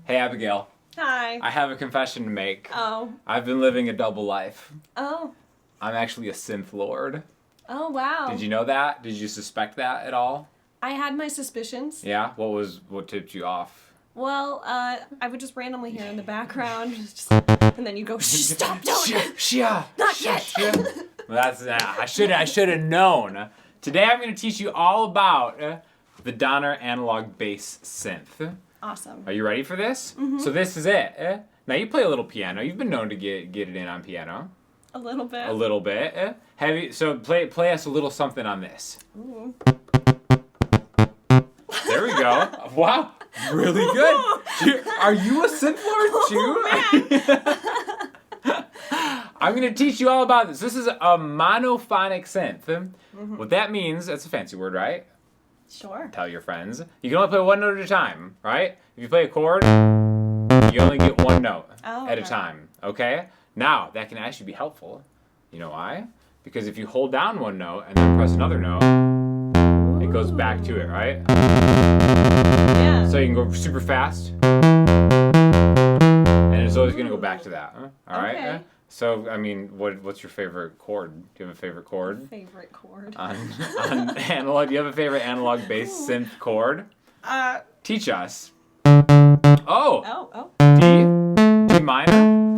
Hey, Abigail. Hi. I have a confession to make. Oh. I've been living a double life. Oh. I'm actually a synth lord. Oh, wow. Did you know that? Did you suspect that at all? I had my suspicions. Yeah? What tipped you off? Well, I would just randomly hear in the background, and then you go, shh, stop, don't. Not yet. Well, I should have known. Today I'm going to teach you all about the Donner analog bass synth. Awesome. Are you ready for this? Mm-hmm. So this is it. Now you play a little piano. You've been known to get it in on piano. A little bit. A little bit. So play us a little something on this. Ooh. There we go. Wow, really good. Are you a synth lord too? Oh, man. I'm gonna teach you all about this. This is a monophonic synth. Mm-hmm. What that means, that's a fancy word, right? Sure. Tell your friends. You can only play one note at a time, right? If you play a chord, you only get one note at a time, okay? Now, that can actually be helpful. You know why? Because if you hold down one note and then press another note, it goes back to it, right? Yeah. So you can go super fast, and it's always going to go back to that, all right? Okay. So, I mean, what's your favorite chord? Do you have a favorite chord? Favorite chord. On analog, do you have a favorite analog bass synth chord? Teach us. Oh. D minor.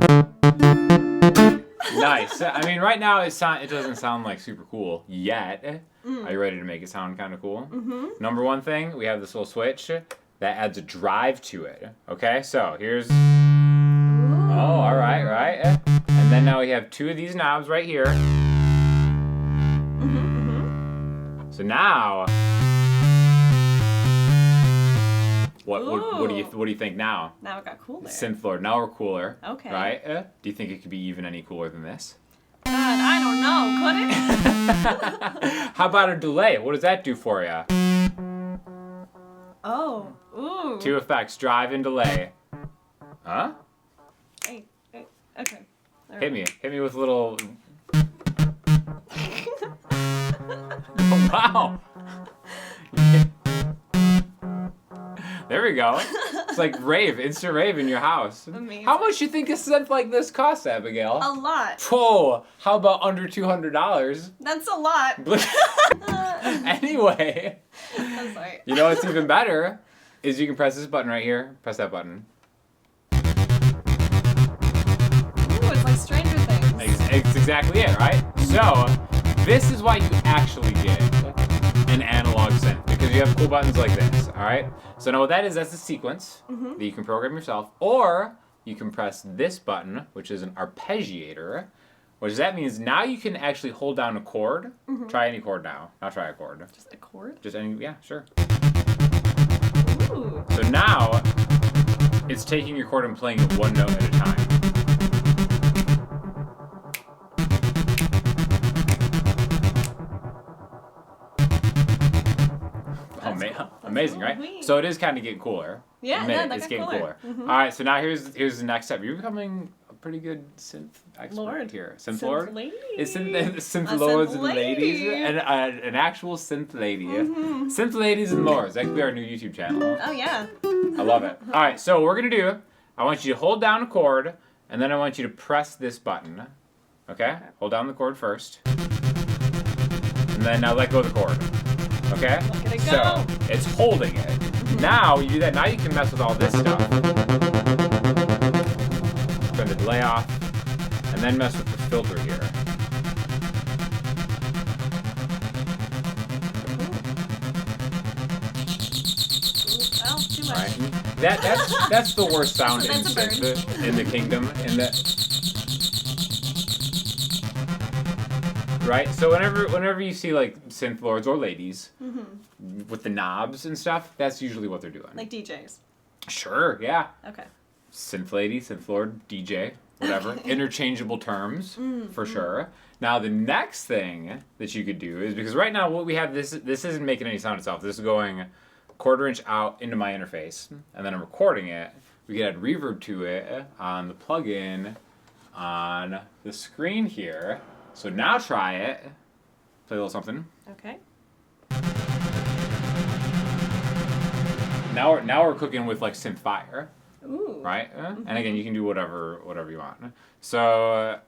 Nice. I mean, right now it doesn't sound like super cool yet. Are you ready to make it sound kind of cool? Mm-hmm. Number one thing, we have this little switch that adds a drive to it. Okay, so here's. Ooh. Oh, all right. And then now we have two of these knobs right here. Mm-hmm. So now, what do you think now? Now it got cooler. Synth lord. Now we're cooler. Okay. Right? Do you think it could be even any cooler than this? God, I don't know. Could it? How about a delay? What does that do for you? Oh. Ooh. Two effects: drive and delay. Huh? Hey. Okay. Hit me with a little. Wow. There we go. It's like instant rave in your house. Amazing. How much you think a synth like this costs, Abigail? A lot. Whoa, how about under $200? That's a lot. Anyway, I'm sorry. you know what's even better is you can press this button right here. Press that button. Ooh, it's like Stranger Things. It's exactly it, right? So, this is why you actually get an analog synth, because you have cool buttons like this, all right? So now what that is, that's a sequence that you can program yourself, or you can press this button, which is an arpeggiator, which that means now you can actually hold down a chord. Try any chord now. Now try a chord. Just a chord? Just any, yeah, sure. Ooh. So now, it's taking your chord and playing it one note at a time. Amazing, right? Sweet. So it is kind of getting cooler. Yeah, Admit no, it, that it's got getting cooler. cooler. All right, so now here's the next step. You're becoming a pretty good synth expert Lord. here. Synth lord? Lady. Is synth A lords synth and lady. ladies, and an actual synth lady. Synth ladies and lords. That could be our new YouTube channel. Oh, yeah. I love it. All right, so what we're gonna do, I want you to hold down a chord, and then I want you to press this button. Okay? Hold down the chord first, and then now let go of the chord. Okay? Look at it So go. it's holding it. Now you do that. Now you can mess with all this stuff. Turn the delay off, and then mess with the filter here. Well, too much. Right? That's the worst sound in That's a bird. synth in the kingdom. Right? So whenever you see like synth lords or ladies with the knobs and stuff, that's usually what they're doing. Like DJs. Sure, yeah. Okay. Synth lady, synth lord, DJ, whatever. Interchangeable terms for sure. Now the next thing that you could do is, because right now what we have, this isn't making any sound itself. This is going 1/4 inch out into my interface, and then I'm recording it. We could add reverb to it on the plugin on the screen here. So now try it. Play a little something. Okay. Now we're cooking with like synth fire. Ooh. Right? And again, you can do whatever you want. So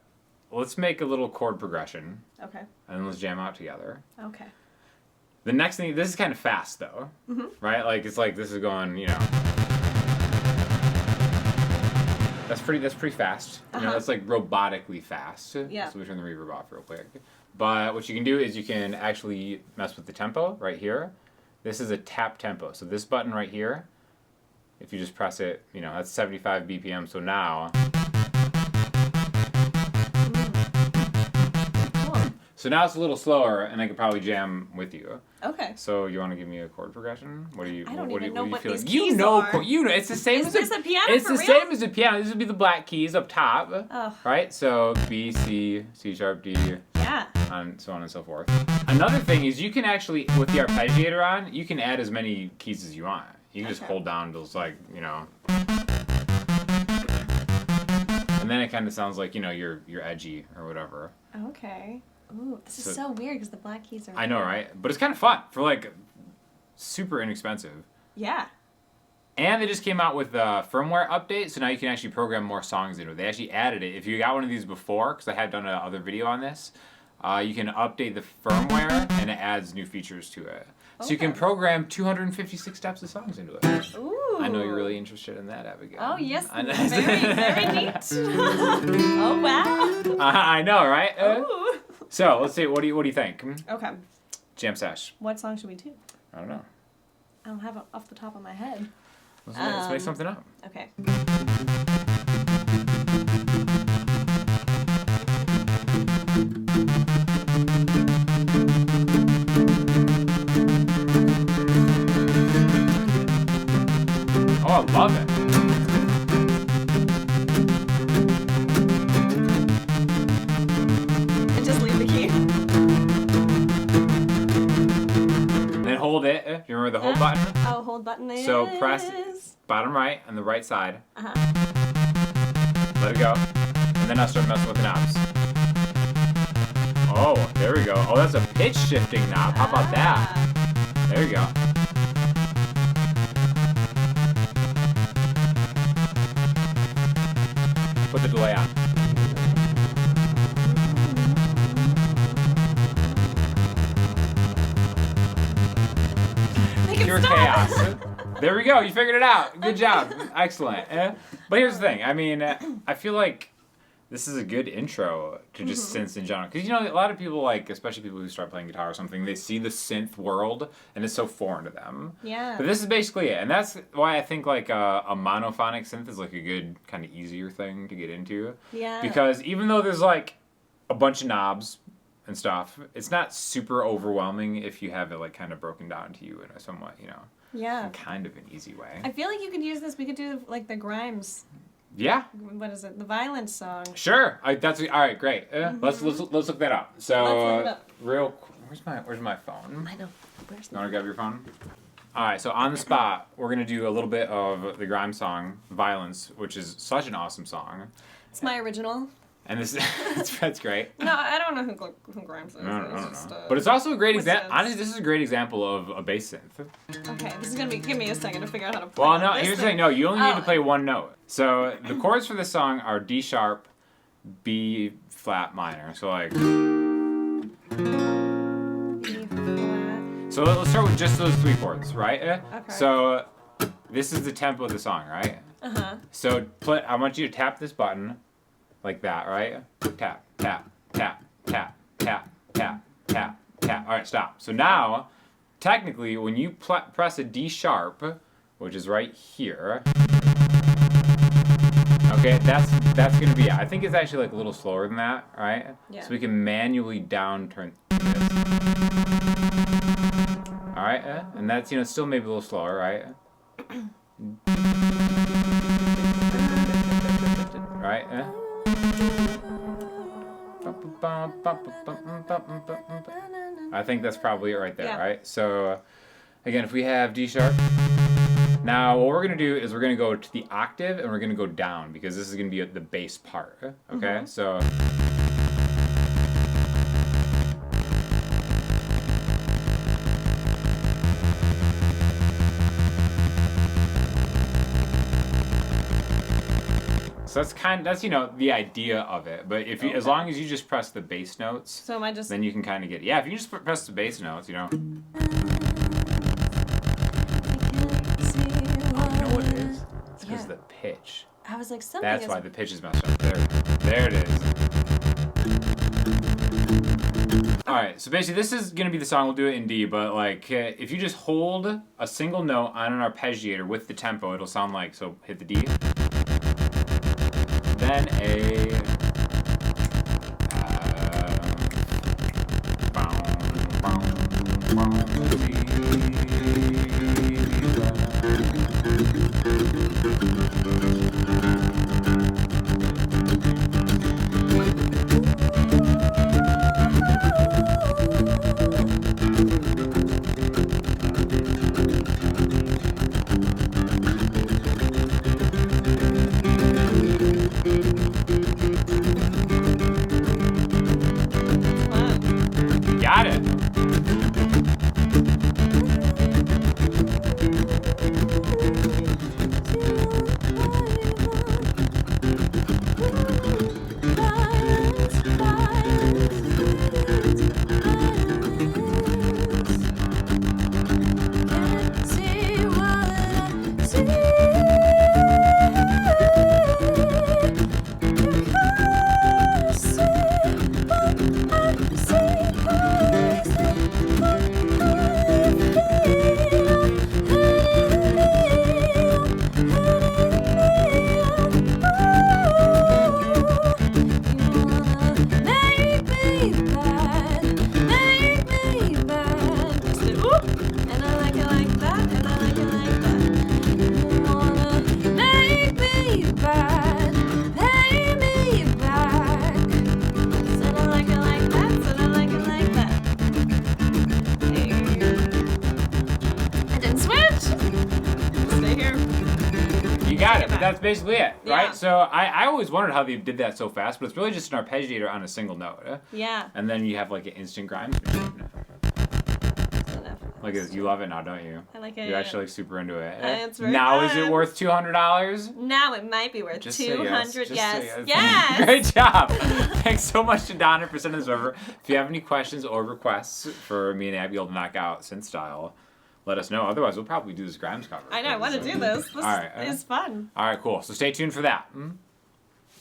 let's make a little chord progression. Okay. And then let's jam out together. Okay. The next thing, this is kind of fast though, right? Like it's like this is going, you know. That's pretty fast. You know, that's like robotically fast. Yeah. So we turn the reverb off real quick. But what you can do is you can actually mess with the tempo right here. This is a tap tempo. So this button right here, if you just press it, you know, that's 75 BPM. So now. So now it's a little slower, and I could probably jam with you. Okay. So you want to give me a chord progression? What do you? I don't what even do you, know what feel these like? keys You know, are. you know, it's the same. Is this a piano It's for the real? same as a piano. This would be the black keys up top, Oh. right? So B, C, C sharp, D, Yeah. and so on and so forth. Another thing is you can actually, with the arpeggiator on, you can add as many keys as you want. You can just hold down those, like, you know. And then it kind of sounds like, you know, you're edgy or whatever. Okay. Ooh, this is so weird because the black keys are. I know, right? But it's kind of fun for like super inexpensive. Yeah. And they just came out with a firmware update, so now you can actually program more songs into it. They actually added it. If you got one of these before, because I had done another video on this, you can update the firmware and it adds new features to it. So you can program 256 steps of songs into it. Ooh. I know you're really interested in that, Abigail. Oh yes, I know. very neat. Oh wow. I know, right? Ooh. So let's see. What do you think? Okay. Jam sesh. What song should we do? I don't know. I don't have it off the top of my head. Let's make something up. Okay. Oh, I love it. And just leave the key. Then hold it. Do you remember the hold button? Oh, hold button is. So press bottom right on the right side. Let it go. And then I'll start messing with the knobs. Oh, there we go. Oh, that's a pitch shifting knob. How about that? There you go. Put the delay on. Make it Pure stop. chaos. There we go. You figured it out. Good job. Excellent. But here's the thing. I mean, I feel like this is a good intro to just synths in general. Because, you know, a lot of people, like, especially people who start playing guitar or something, they see the synth world and it's so foreign to them. Yeah. But this is basically it. And that's why I think, like, a monophonic synth is, like, a good, kind of easier thing to get into. Yeah. Because even though there's, like, a bunch of knobs and stuff, it's not super overwhelming if you have it, like, kind of broken down to you in a somewhat, you know, Yeah. kind of an easy way. I feel like you could use this. We could do like the Grimes. Yeah. What is it? The violence song. Sure. That's all right. Great. Let's look that up. So Let's look it up. where's my phone? I know. Where's You want to grab your phone? All right. So on the spot, we're gonna do a little bit of the Grimes song, "Violence," which is such an awesome song. It's my original. And this that's great. No, I don't know who Grimes is. I don't It's know. just, But it's also a great example. coincidence. Honestly, this is a great example of a bass synth. Okay, this is gonna be. Give me a second to figure out how to play. Well, no. this Here's the thing. thing. No, you only need to Oh. play one note. So the chords for this song are D sharp, B flat minor. So like. B flat. So let's start with just those three chords, right? Okay. So this is the tempo of the song, right? So I want you to tap this button like that, right? Tap, tap, tap, tap, tap, tap, tap, tap. All right, stop. So now, technically, when you press a D sharp, which is right here, okay, that's gonna be it. I think it's actually like a little slower than that, right? Yeah. So we can manually downturn this. All right, and that's, you know, still maybe a little slower, right? Right? I think that's probably it right there, Yeah. right? So, again, if we have D sharp, now what we're gonna do is we're gonna go to the octave and we're gonna go down because this is gonna be the bass part. Okay, so. So that's the idea of it. But if you, as long as you just press the bass notes, So am I just? then you can kind of get if you just press the bass notes, you know. Oh, you know what it is? It's because the pitch. I was like, something. That's why the pitch is messed up. There it is. All right, so basically this is gonna be the song. We'll do it in D, but like if you just hold a single note on an arpeggiator with the tempo, it'll sound like so. Hit the D, then A. Got it. Got it, but that's basically it, right? Yeah. So I always wondered how they did that so fast, but it's really just an arpeggiator on a single note. Yeah. And then you have like an instant grind. Like you love it now, don't you? I like it. You're actually like super into it. It's very now fun. Is it worth $200? Now it might be worth Just 200. Say Yes. yes. Yes. Great job. Thanks so much to Donna for sending this over. If you have any questions or requests for me and Abigail to knock out synth style, let us know. Otherwise, we'll probably do this Grimes cover. I know. I want to do this. This All right. is fun. All right, cool. So stay tuned for that.